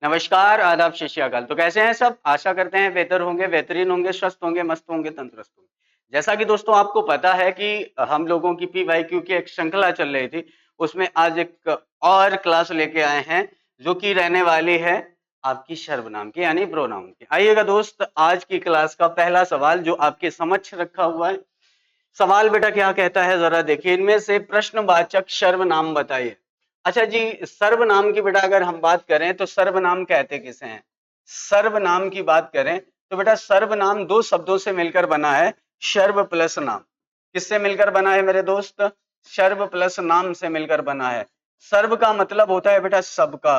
नमस्कार, आदाब, सत श्री अकाल। तो कैसे हैं सब? आशा करते हैं बेहतर होंगे, बेहतरीन होंगे, स्वस्थ होंगे, मस्त होंगे, तंदुरुस्त होंगे। जैसा कि दोस्तों आपको पता है कि हम लोगों की पीवाईक्यू की एक श्रृंखला चल रही थी, उसमें आज एक और क्लास लेके आए हैं, जो कि रहने वाली है आपकी सर्वनाम की यानी प्रोनाउन की। आइएगा दोस्त, आज की क्लास का पहला सवाल जो आपके समक्ष रखा हुआ है। सवाल बेटा क्या कहता है जरा देखिए, इनमें से प्रश्नवाचक सर्वनाम बताइए। अच्छा जी, सर्वनाम की बेटा अगर हम बात करें तो सर्वनाम कहते किसे हैं? सर्वनाम की बात करें तो बेटा सर्वनाम दो शब्दों से मिलकर बना है, सर्व प्लस नाम। किससे मिलकर बना है मेरे दोस्त? सर्व प्लस नाम से मिलकर बना है। सर्व का मतलब होता है बेटा सबका,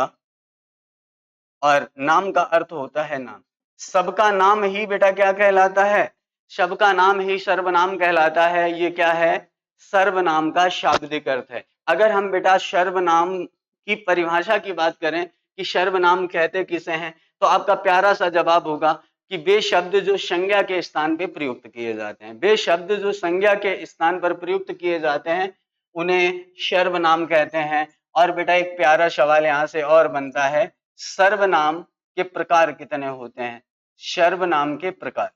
और नाम का अर्थ होता है नाम। सबका नाम ही बेटा क्या कहलाता है? सबका नाम ही सर्वनाम कहलाता है। ये क्या है? सर्वनाम का शाब्दिक अर्थ है। अगर हम बेटा सर्वनाम की परिभाषा की बात करें कि सर्वनाम कहते किसे हैं, तो आपका प्यारा सा जवाब होगा कि वे शब्द जो संज्ञा के स्थान पे प्रयुक्त किए जाते हैं। वे शब्द जो संज्ञा के स्थान पर प्रयुक्त किए जाते हैं उन्हें सर्वनाम कहते हैं। और बेटा एक प्यारा सवाल यहाँ से और बनता है, सर्वनाम के प्रकार कितने होते हैं? सर्वनाम के प्रकार,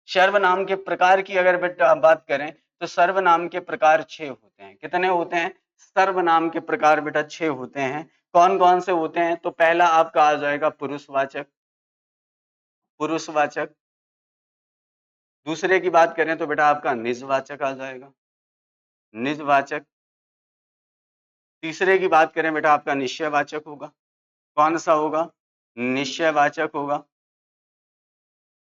सर्वनाम के प्रकार की अगर बेटा बात करें तो सर्वनाम के प्रकार 6 होते हैं। कितने होते हैं? सर्वनाम के प्रकार बेटा 6 होते हैं। कौन कौन से होते हैं? तो पहला आपका आ जाएगा पुरुषवाचक। पुरुषवाचक। दूसरे की बात करें तो बेटा आपका निजवाचक आ जाएगा, निजवाचक। तीसरे की बात करें बेटा आपका निश्चयवाचक होगा। कौन सा होगा? निश्चयवाचक होगा।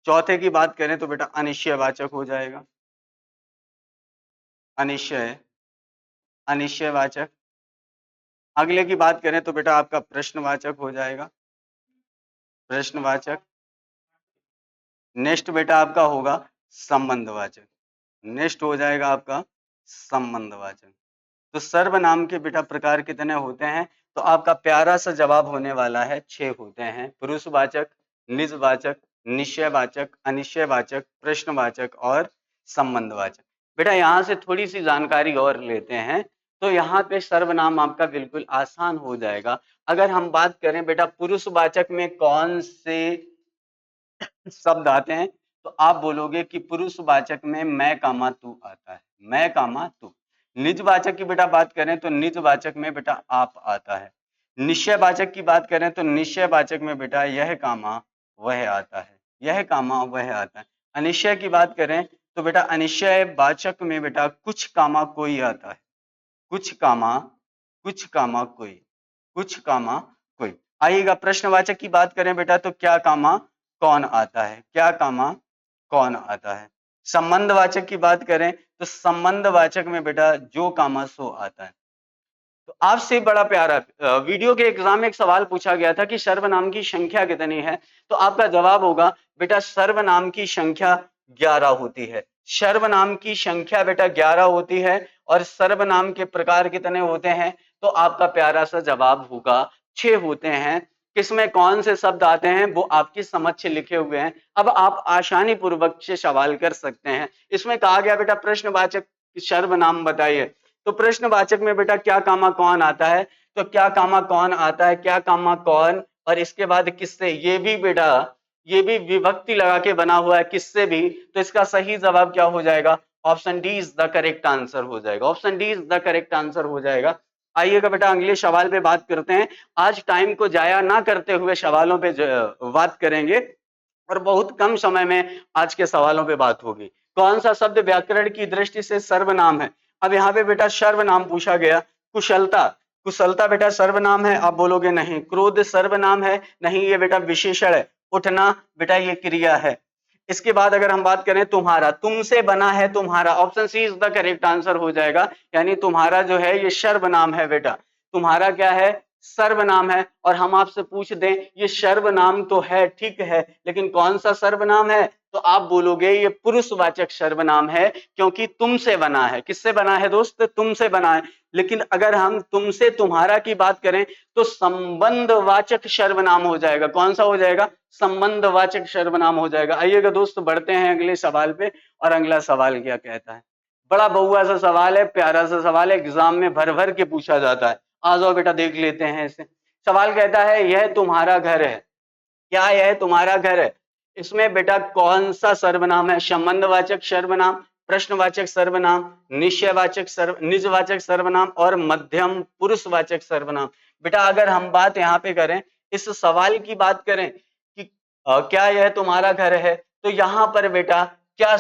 चौथे की बात करें तो बेटा अनिश्चयवाचक हो जाएगा, अनिश्चय, अनिश्चयवाचक। अगले की बात करें तो बेटा आपका प्रश्नवाचक हो जाएगा, प्रश्नवाचक। नेक्स्ट बेटा आपका होगा संबंधवाचक, नेक्स्ट हो जाएगा आपका संबंधवाचक। तो सर्वनाम के बेटा प्रकार कितने होते हैं? तो आपका प्यारा सा जवाब होने वाला है 6 होते हैं। पुरुषवाचक, निजवाचक, निश्चयवाचक, अनिश्चयवाचक, प्रश्नवाचक और संबंधवाचक। बेटा यहाँ से थोड़ी सी जानकारी और लेते हैं, तो यहाँ पे सर्वनाम आपका बिल्कुल आसान हो जाएगा। अगर हम बात करें बेटा पुरुषवाचक में कौन से शब्द आते हैं, तो आप बोलोगे कि पुरुषवाचक में मैं कामा तू आता है, मैं कामा तू। निजवाचक की बेटा बात करें तो निजवाचक में बेटा आप आता है। निश्चयवाचक की बात करें तो निश्चयवाचक में बेटा यह कामा वह आता है, यह कामा वह आता है। अनिश्चय की बात करें तो बेटा अनिश्चयवाचक में बेटा कुछ कामा कोई आता है, कुछ कामा, कुछ कामा कोई, कुछ कामा कोई। आइएगा प्रश्नवाचक की बात करें बेटा तो क्या कामा कौन आता है, क्या कामा कौन आता है। संबंधवाचक की बात करें तो संबंधवाचक में बेटा जो कामा सो आता है। तो आपसे बड़ा प्यारा वीडियो के एग्जाम में एक सवाल पूछा गया था कि सर्वनाम की संख्या कितनी है, तो आपका जवाब होगा बेटा सर्वनाम की संख्या 11 होती है। सर्वनाम की संख्या बेटा 11 होती है। और सर्वनाम के प्रकार कितने होते हैं? तो आपका प्यारा सा जवाब होगा 6 होते हैं। किसमें कौन से शब्द आते हैं वो आपकी समक्ष लिखे हुए हैं। अब आप आसानी पूर्वक से सवाल कर सकते हैं। इसमें कहा गया बेटा प्रश्नवाचक सर्वनाम बताइए, तो प्रश्नवाचक में बेटा क्या कामा कौन आता है, तो क्या कामा कौन आता है, क्या कामा कौन, और इसके बाद किससे, ये भी बेटा ये भी विभक्ति लगा के बना हुआ है, किससे भी। तो इसका सही जवाब क्या हो जाएगा? Option D is the correct answer हो जाएगा, option D is the correct answer हो जाएगा। आइएगा बेटा अगले सवाल पे बात करते हैं। आज टाइम को जाया ना करते हुए सवालों पे बात करेंगे, और बहुत कम समय में आज के सवालों पे बात होगी। कौन सा शब्द व्याकरण की दृष्टि से सर्वनाम है? अब यहाँ पे बेटा सर्वनाम पूछा गया। कुशलता, कुशलता बेटा सर्वनाम है? आप बोलोगे नहीं। क्रोध सर्वनाम है? नहीं, ये बेटा विशेषण है। उठना बेटा ये क्रिया है। इसके बाद अगर हम बात करें तुम्हारा, तुमसे बना है तुम्हारा, option C is the correct answer हो जाएगा। यानी तुम्हारा जो है ये सर्वनाम है बेटा, तुम्हारा क्या है? सर्वनाम है। और हम आपसे पूछ दें ये सर्वनाम तो है, ठीक है, लेकिन कौन सा सर्वनाम है, तो आप बोलोगे ये पुरुषवाचक सर्वनाम है, क्योंकि तुमसे बना है। किससे बना है दोस्त? तुमसे बना है। लेकिन अगर हम तुमसे तुम्हारा की बात करें तो संबंधवाचक सर्वनाम हो जाएगा। कौन सा हो जाएगा? संबंधवाचक सर्वनाम हो जाएगा। आइएगा दोस्त बढ़ते हैं अगले सवाल पे, और अगला सवाल क्या कहता है। बड़ा बहुआ सा सवाल है, प्यारा सा सवाल है, एग्जाम में भर भर के पूछा जाता है। आ जाओ बेटा देख लेते हैं इसे। सवाल कहता है यह तुम्हारा घर है, क्या यह तुम्हारा घर है? इसमें बेटा कौन सा सर्वनाम है? संबंधवाचक सर्वनाम, प्रश्नवाचक सर्वनाम, निजवाचक सर्वनाम और मध्यम पुरुषवाचक सर्वनाम। बेटा अगर हम बात यहाँ पे करें, इस सवाल की बात करें कि क्या यह तुम्हारा घर है, तो यहाँ पर बेटा क्या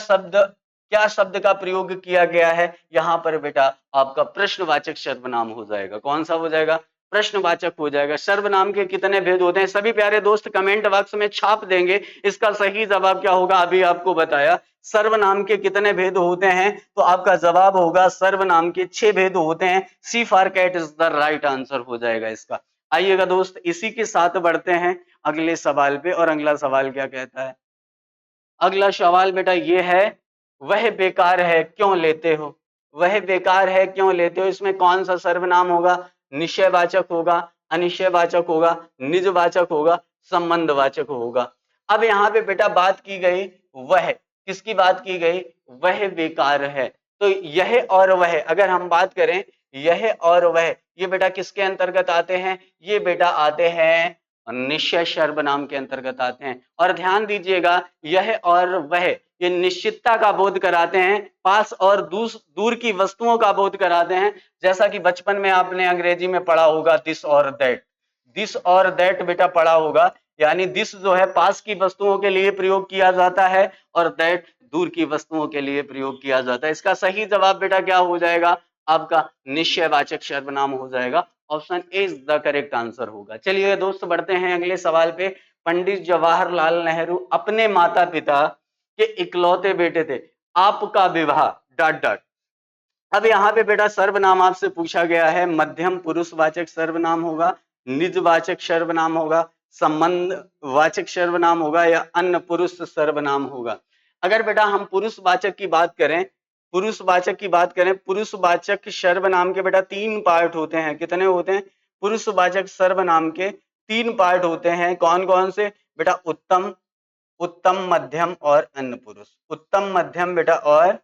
शब्द का प्रयोग किया गया है? यहाँ पर बेटा आपका प्रश्नवाचक सर्वनाम हो जाएगा। कौन सा हो जाएगा? प्रश्नवाचक हो जाएगा। सर्वनाम के कितने भेद होते हैं? सभी प्यारे दोस्त कमेंट बॉक्स में छाप देंगे। इसका सही जवाब क्या होगा? अभी आपको बताया। सर्वनाम के कितने भेद होते हैं? तो आपका जवाब होगा सर्वनाम के 6 भेद होते हैं। C for cat is the right answer हो जाएगा इसका। आइएगा दोस्त, इसी के साथ बढ़ते हैं अगले सवाल पे। और अगला सवाल क्या कहता है? अगला सवाल बेटा ये है, वह बेकार है क्यों लेते हो? वह बेकार है क्यों लेते हो? इसमें कौन सा सर्वनाम होगा? निश्चयवाचक होगा, अनिश्चयवाचक होगा, निजवाचक होगा, संबंधवाचक होगा। अब यहाँ पे बेटा बात की गई वह, किसकी बात की गई? वह बेकार है। तो यह और वह, अगर हम बात करें यह और वह, ये बेटा किसके अंतर्गत आते हैं? ये बेटा आते हैं निश्चय सर्वनाम के अंतर्गत आते हैं। और ध्यान दीजिएगा, यह और वह ये निश्चितता का बोध कराते हैं, पास और दूर की वस्तुओं का बोध कराते हैं। जैसा कि बचपन में आपने अंग्रेजी में पढ़ा होगा दिस और दैट, दिस और दैट बेटा पढ़ा होगा। यानी दिस जो है पास की वस्तुओं के लिए प्रयोग किया जाता है और दैट दूर की वस्तुओं के लिए प्रयोग किया जाता है। इसका सही जवाब बेटा क्या हो जाएगा? आपका निश्चयवाचक सर्वनाम हो जाएगा। Option A is the correct answer होगा। चलिए दोस्त बढ़ते हैं अगले सवाल पे। पंडित जवाहरलाल नेहरू अपने माता पिता के इकलौते बेटे थे। आपका विवाह डॉट डॉट। अब यहाँ पे बेटा सर्वनाम आपसे पूछा गया है, मध्यम पुरुषवाचक सर्वनाम होगा, निजवाचक सर्वनाम होगा, संबंधवाचक सर्वनाम होगा या अन्य पुरुष सर्वनाम होगा। अगर बेटा हम पुरुषवाचक की बात करें, पुरुषवाचक सर्वनाम के बेटा 3 पार्ट होते हैं। कितने होते हैं? पुरुषवाचक सर्वनाम के 3 पार्ट होते हैं। कौन कौन से? बेटा उत्तम, उत्तम मध्यम और अन्य पुरुष। उत्तम मध्यम बेटा और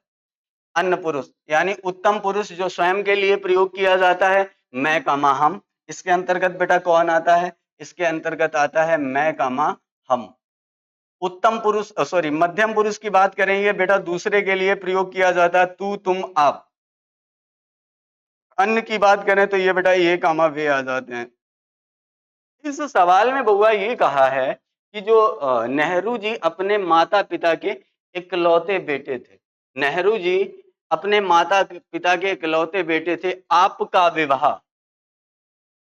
अन्य पुरुष। यानी उत्तम पुरुष जो स्वयं के लिए प्रयोग किया जाता है, मैं कामा हम। इसके अंतर्गत बेटा कौन आता है? इसके अंतर्गत आता है मैं कामा हम। उत्तम पुरुष सॉरी मध्यम पुरुष की बात करेंगे बेटा, दूसरे के लिए प्रयोग किया जाता है तू तुम आप। अन्य की बात करें तो ये बेटा ये कामा वे आ जाते हैं। इस सवाल में बउआ ये कहा है कि जो नेहरू जी अपने माता पिता के इकलौते बेटे थे। नेहरू जी अपने माता पिता के इकलौते बेटे थे। आपका विवाह,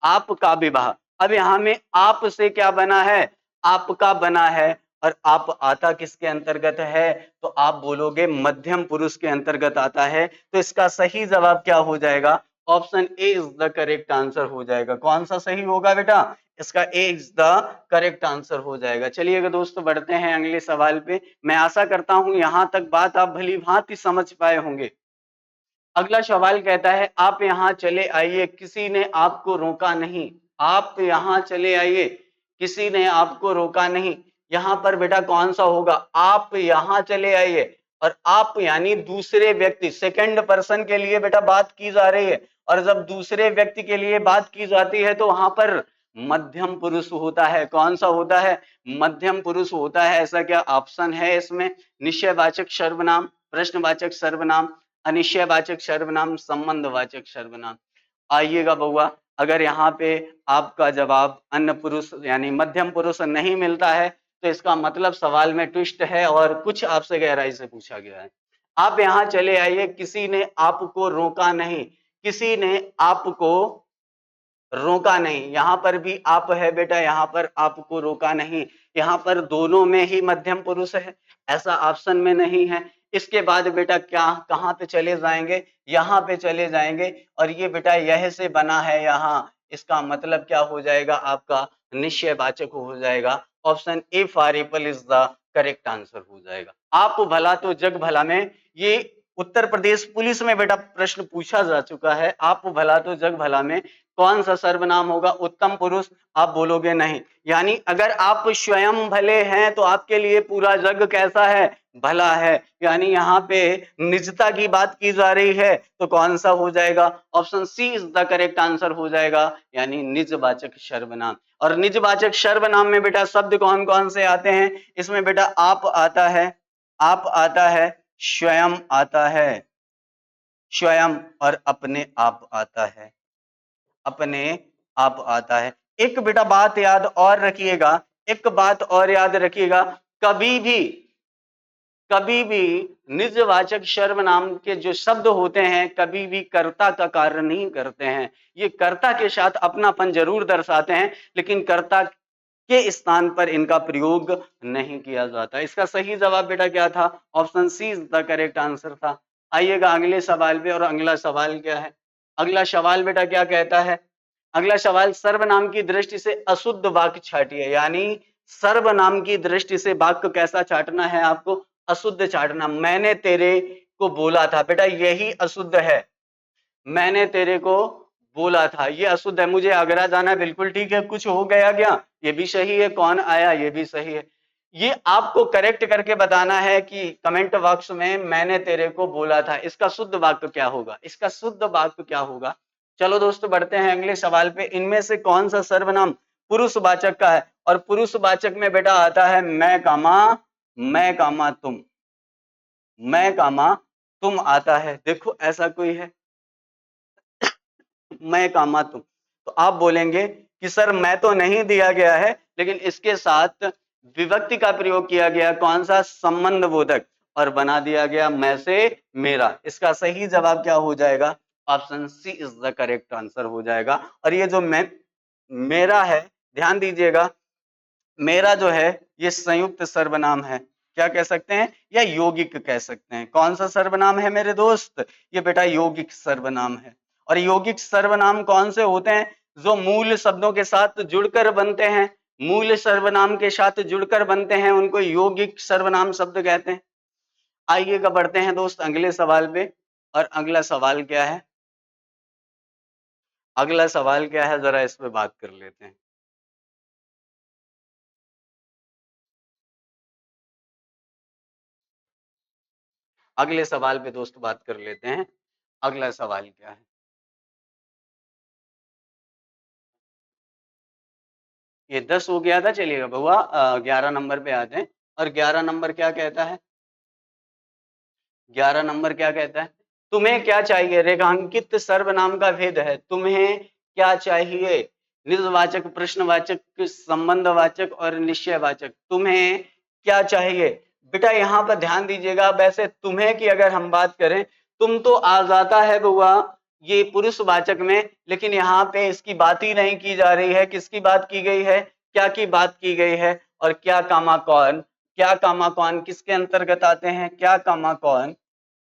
आपका विवाह। अब यहाँ में आप से क्या बना है? आपका बना है। और आप आता किसके अंतर्गत है? तो आप बोलोगे मध्यम पुरुष के अंतर्गत आता है। तो इसका सही जवाब क्या हो जाएगा? Option A is the correct answer हो जाएगा। कौन सा सही होगा बेटा? इसका ए इज द करेक्ट आंसर हो जाएगा। चलिएगा दोस्तों बढ़ते हैं अगले सवाल पे। मैं आशा करता हूं यहां तक बात आप भली भांति समझ पाए होंगे। अगला सवाल कहता है, आप यहाँ चले आइए, किसी ने आपको रोका नहीं। आप यहाँ चले आइए, किसी ने आपको रोका नहीं। यहाँ पर बेटा कौन सा होगा? आप यहाँ चले आइए। और आप यानी दूसरे व्यक्ति, सेकंड पर्सन के लिए बेटा बात की जा रही है। और जब दूसरे व्यक्ति के लिए बात की जाती है तो वहां पर मध्यम पुरुष होता है। कौन सा होता है? मध्यम पुरुष होता है। ऐसा क्या ऑप्शन है इसमें? निश्चयवाचक सर्वनाम, प्रश्नवाचक सर्वनाम, अनिश्चयवाचक सर्वनाम, संबंधवाचक सर्वनाम। आइएगा बउआ, अगर यहाँ पे आपका जवाब अन्य पुरुष यानी मध्यम पुरुष नहीं मिलता है तो इसका मतलब सवाल में ट्विस्ट है और कुछ आपसे गहराई से पूछा गया है। आप यहाँ चले आइए, किसी ने आपको रोका नहीं। किसी ने आपको रोका नहीं। यहां पर भी आप है बेटा, यहां पर आपको रोका नहीं। यहां पर दोनों में ही मध्यम पुरुष है, ऐसा ऑप्शन में नहीं है। इसके बाद बेटा क्या कहां पे चले जाएंगे? यहां पे चले जाएंगे। और ये बेटा यह से बना है यहां, इसका मतलब क्या हो जाएगा? आपका निश्चयवाचक हो जाएगा। Option A for Apple is the correct answer हो जाएगा। आप भला तो जग भला में ये उत्तर प्रदेश पुलिस में बेटा प्रश्न पूछा जा चुका है। आप भला तो जग भला में कौन सा सर्वनाम होगा? उत्तम पुरुष। आप बोलोगे नहीं। यानी अगर आप स्वयं भले हैं तो आपके लिए पूरा जग कैसा है? भला है, यानी यहाँ पे निजता की बात की जा रही है, तो कौन सा हो जाएगा? Option C is the correct answer हो जाएगा, यानी निजवाचक सर्वनाम। और निजवाचक सर्वनाम में बेटा शब्द कौन कौन से आते हैं? इसमें बेटा आप आता है, आप आता है, स्वयं आता है, स्वयं, और अपने आप आता है, अपने आप आता है। एक बेटा बात याद और रखिएगा, एक बात और याद रखिएगा, कभी भी कभी भी निजवाचक सर्वनाम के जो शब्द होते हैं कभी भी कर्ता का कार्य नहीं करते हैं। ये कर्ता के साथ अपनापन जरूर दर्शाते हैं, लेकिन कर्ता के स्थान पर इनका प्रयोग नहीं किया जाता। इसका सही जवाब बेटा क्या था? Option C is the correct answer था। आइएगा अगले सवाल पे, और अगला सवाल क्या है? अगला सवाल बेटा क्या कहता है? अगला सवाल, सर्वनाम की दृष्टि से अशुद्ध वाक्य छाटिए, यानी सर्वनाम की दृष्टि से वाक्य कैसा छाटना है आपको? अशुद्ध छाटना। मैंने तेरे को बोला था, बेटा यही अशुद्ध है। मैंने तेरे को बोला था, ये अशुद्ध है। मुझे आगरा जाना है, बिल्कुल ठीक है। कुछ हो गया क्या? ये भी सही है। कौन आया? ये भी सही है। ये आपको करेक्ट करके बताना है कि कमेंट बॉक्स में मैंने तेरे को बोला था, इसका शुद्ध वाक्य क्या होगा? इसका शुद्ध वाक्य क्या होगा? चलो दोस्तों बढ़ते हैं अगले सवाल पे। इनमें से कौन सा सर्वनाम पुरुषवाचक का है? और पुरुषवाचक में बेटा आता है मैं कामा तुम, मैं कामा तुम आता है। देखो ऐसा कोई है, मैं कामा तुम, तो आप बोलेंगे कि सर मैं तो नहीं दिया गया है, लेकिन इसके साथ विभक्ति का प्रयोग किया गया, कौन सा? संबंध बोधक, और बना दिया गया मैं से मेरा। इसका सही जवाब क्या हो जाएगा? Option C is the correct answer हो जाएगा। और ये जो मैं मेरा है, ध्यान दीजिएगा, मेरा जो है ये संयुक्त सर्वनाम है। क्या कह सकते हैं? या यौगिक कह सकते हैं। कौन सा सर्वनाम है मेरे दोस्त? ये बेटा यौगिक सर्वनाम है। और यौगिक सर्वनाम कौन से होते हैं? जो मूल शब्दों के साथ जुड़कर बनते हैं, मूल सर्वनाम के साथ जुड़कर बनते हैं, उनको यौगिक सर्वनाम शब्द कहते हैं। आइएगा बढ़ते हैं दोस्त अगले सवाल पे। और अगला सवाल क्या है? अगला सवाल क्या है, जरा इस पे बात कर लेते हैं। अगले सवाल पे दोस्त बात कर लेते हैं। अगला सवाल क्या है? ये 10 हो गया था, चलिएगा बउआ 11 नंबर पे आते हैं। और 11 नंबर क्या कहता है? 11 नंबर क्या कहता है? तुम्हें क्या चाहिए? रेखांकित सर्वनाम का भेद है, तुम्हें क्या चाहिए? निजवाचक, प्रश्नवाचक, संबंधवाचक और निश्चयवाचक। तुम्हें क्या चाहिए? बेटा यहाँ पर ध्यान दीजिएगा, वैसे तुम्हें की अगर हम बात करें, तुम तो आ जाता है बउआ ये पुरुषवाचक में, लेकिन यहाँ पे इसकी बात ही नहीं की जा रही है। किसकी बात की गई है? क्या की बात की गई है? और क्या कामा कौन, क्या कामा कौन किसके अंतर्गत आते हैं? क्या कामा कौन,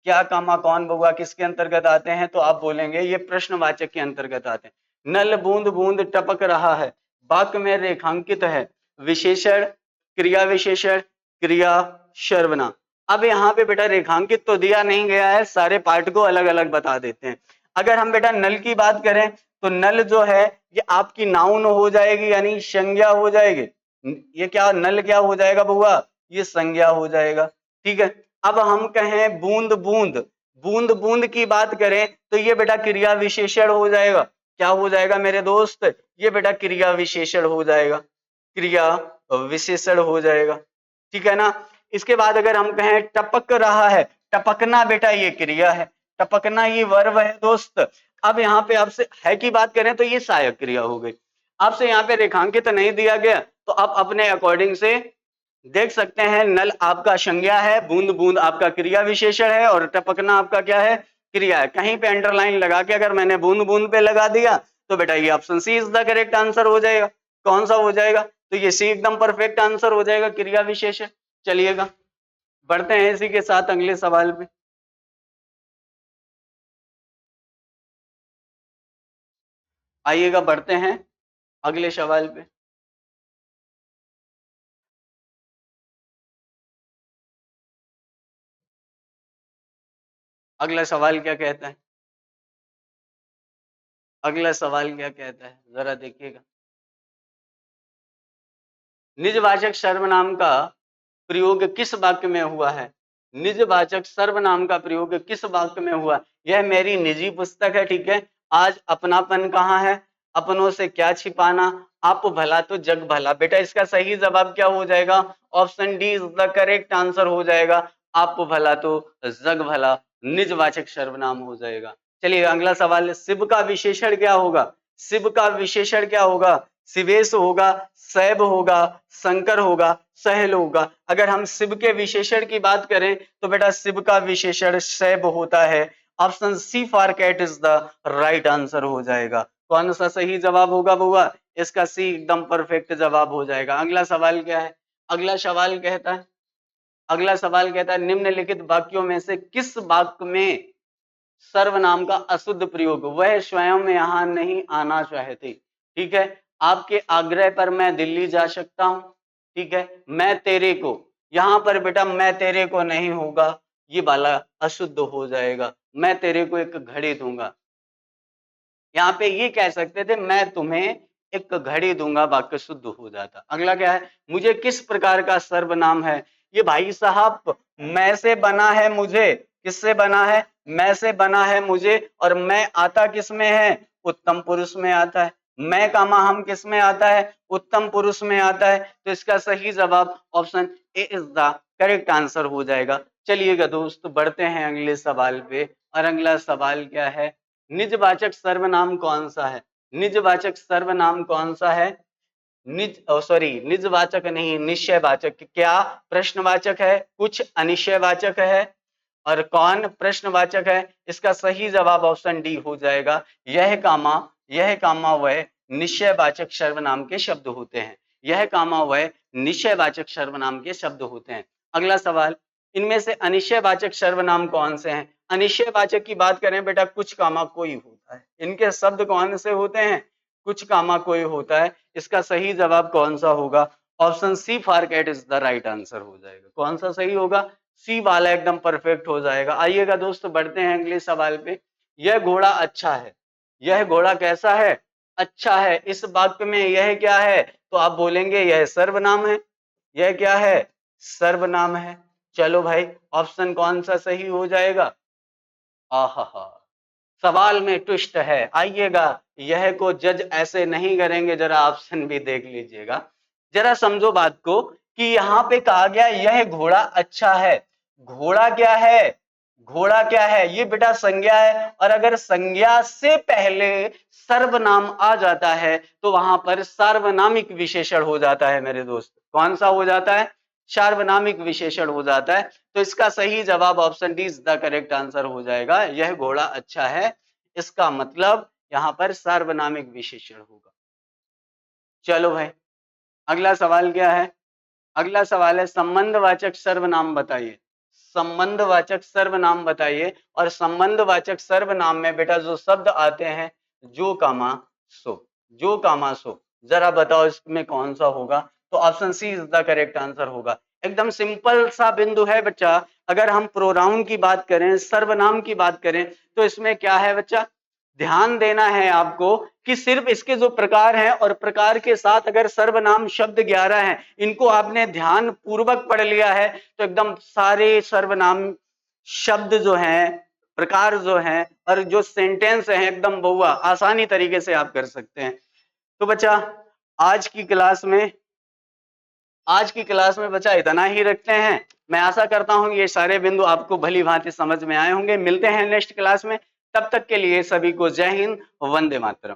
क्या कामा कौन बउआ किसके अंतर्गत आते हैं? तो आप बोलेंगे ये प्रश्नवाचक के अंतर्गत आते हैं। नल बूंद बूंद टपक रहा है, वाक्य में रेखांकित है, विशेषण, क्रिया विशेषण, क्रिया सर्वनाम। अब यहाँ पे बेटा रेखांकित तो दिया नहीं गया है, सारे पार्ट को अलग अलग बता देते हैं। अगर हम बेटा नल की बात करें, तो नल जो है ये आपकी नाउन हो जाएगी, यानी संज्ञा हो जाएगी। ये क्या नल क्या हो जाएगा बउआ? ये संज्ञा हो जाएगा। ठीक है। अब हम कहें बूंद बूंद, बूंद बूंद की बात करें, तो ये बेटा क्रिया विशेषण हो जाएगा। क्या हो जाएगा मेरे दोस्त? ये बेटा क्रिया विशेषण हो जाएगा, क्रिया विशेषण हो जाएगा। ठीक है ना। इसके बाद अगर हम कहें टपक रहा है, टपकना बेटा ये क्रिया है, टपकना ये वर्ब है दोस्त। अब यहाँ पे आपसे है की बात करें तो ये सहायक क्रिया हो गई। आपसे यहाँ पे रेखांकित नहीं दिया गया, तो आप अपने अकॉर्डिंग से देख सकते हैं। नल आपका संज्ञा है, बूंद बूंद आपका क्रिया विशेषण है, और टपकना आपका क्या है? क्रिया है। कहीं पे अंडरलाइन लगा के अगर मैंने बूंद बूंद पे लगा दिया, तो बेटा ये option C is the correct answer हो जाएगा। कौन सा हो जाएगा? तो ये सी एकदम परफेक्ट आंसर हो जाएगा, क्रिया विशेषण। चलिएगा बढ़ते हैं इसी के साथ अगले सवाल पे। आइएगा बढ़ते हैं अगले सवाल पे। अगला सवाल क्या कहता है? अगला सवाल क्या कहता है, जरा देखिएगा। निजवाचक सर्वनाम का प्रयोग किस वाक्य में हुआ है? निजवाचक सर्वनाम का प्रयोग किस वाक्य में हुआ? यह मेरी निजी पुस्तक है, ठीक है। आज अपनापन कहाँ है? अपनों से क्या छिपाना, आप भला तो जग भला। बेटा इसका सही जवाब क्या हो जाएगा? Option D is the correct answer हो जाएगा। आप भला तो जग भला निजवाचक सर्वनाम हो जाएगा। चलिए अगला सवाल है, शिव का विशेषण क्या होगा? शिव का विशेषण क्या होगा? शिवेश होगा, शैव होगा, शंकर होगा, सहल होगा। अगर हम शिव के विशेषण की बात करें तो बेटा शिव का विशेषण शैव होता है। Option C for cat is the right answer हो जाएगा। कौन सा सही जवाब होगा बउआ? इसका सी एकदम परफेक्ट जवाब हो जाएगा। अगला सवाल क्या है? अगला सवाल कहता है निम्नलिखित वाक्यों में से किस वाक्य में सर्वनाम का अशुद्ध प्रयोग? वह स्वयं यहाँ नहीं आना चाहते, ठीक है। आपके आग्रह पर मैं दिल्ली जा सकता हूं, ठीक है। मैं तेरे को, यहां पर बेटा मैं तेरे को नहीं होगा, ये वाला अशुद्ध हो जाएगा। मैं तेरे को एक घड़ी दूंगा, यहाँ पे ये कह सकते थे मैं तुम्हें एक घड़ी दूंगा, वाक्य शुद्ध हो जाता। अगला क्या है? मुझे किस प्रकार का सर्वनाम है? ये भाई साहब मैं से बना है मुझे, किससे बना है? मैं से बना है मुझे, और मैं आता किस में है? उत्तम पुरुष में आता है। मैं कामा हम किस में आता है? उत्तम पुरुष में आता है। तो इसका सही जवाब option A is the correct answer हो जाएगा। चलिएगा दोस्त बढ़ते हैं अगले सवाल पे। और अगला सवाल क्या है? निजवाचक सर्वनाम कौन सा है? निजवाचक सर्वनाम कौन सा है? निजवाचक नहीं, निश्चयवाचक। क्या प्रश्नवाचक है? कुछ अनिश्चयवाचक है। और कौन प्रश्नवाचक है? इसका सही जवाब ऑप्शन डी हो जाएगा। यह कामा वह निश्चयवाचक सर्वनाम के शब्द होते हैं। यह कामा वह निश्चयवाचक सर्वनाम के शब्द होते हैं। अगला सवाल, इनमें से अनिश्चयवाचक सर्वनाम कौन से हैं? अनिश्चयवाचक की बात करें बेटा, कुछ कामा कोई होता है। इनके शब्द कौन से होते हैं? कुछ कामा कोई होता है। इसका सही जवाब कौन सा होगा? Option C for cat is the right answer हो जाएगा। कौन सा सही होगा? सी वाला एकदम परफेक्ट हो जाएगा। आइएगा दोस्तों बढ़ते हैं अगले सवाल पे। यह घोड़ा अच्छा है, यह घोड़ा कैसा है? अच्छा है। इस वाक्य में यह क्या है? तो आप बोलेंगे यह सर्वनाम है। यह क्या है? सर्वनाम है। चलो भाई ऑप्शन कौन सा सही हो जाएगा? आहा, सवाल में ट्विस्ट है। आइएगा, यह को जज ऐसे नहीं करेंगे, जरा ऑप्शन भी देख लीजिएगा। जरा समझो बात को कि यहाँ पे कहा गया यह घोड़ा अच्छा है। घोड़ा क्या है? घोड़ा क्या है? ये बेटा संज्ञा है, और अगर संज्ञा से पहले सर्वनाम आ जाता है तो वहां पर सार्वनामिक विशेषण हो जाता है मेरे दोस्त। कौन सा हो जाता है? सार्वनामिक विशेषण हो जाता है। तो इसका सही जवाब option D is the correct answer हो जाएगा। यह घोड़ा अच्छा है, इसका मतलब यहां पर सार्वनामिक विशेषण होगा। चलो भाई अगला सवाल क्या है? अगला सवाल है संबंधवाचक सर्वनाम बताइए। संबंधवाचक सर्वनाम बताइए। और संबंधवाचक सर्वनाम में बेटा जो शब्द आते हैं जो कामा सो, जो कामा सो, जरा बताओ इसमें कौन सा होगा? तो option C is the correct answer होगा। एकदम सिंपल सा बिंदु है बच्चा। अगर हम प्रोनाउन की बात करें, सर्वनाम की बात करें, तो इसमें क्या है बच्चा? ध्यान देना है आपको कि सिर्फ इसके जो प्रकार हैं और प्रकार के साथ अगर सर्वनाम शब्द 11 हैं, इनको आपने ध्यान पूर्वक पढ़ लिया है तो एकदम सारे सर्वनाम शब्द जो हैं, प्रकार जो हैं और जो सेंटेंस हैं एकदम बहुआ आसानी तरीके से आप कर सकते हैं। तो बच्चा आज की क्लास में बच्चा इतना ही रखते हैं। मैं आशा करता हूं ये सारे बिंदु आपको भली भांति समझ में आए होंगे। मिलते हैं नेक्स्ट क्लास में, तब तक के लिए सभी को जय हिंद, वंदे मातरम।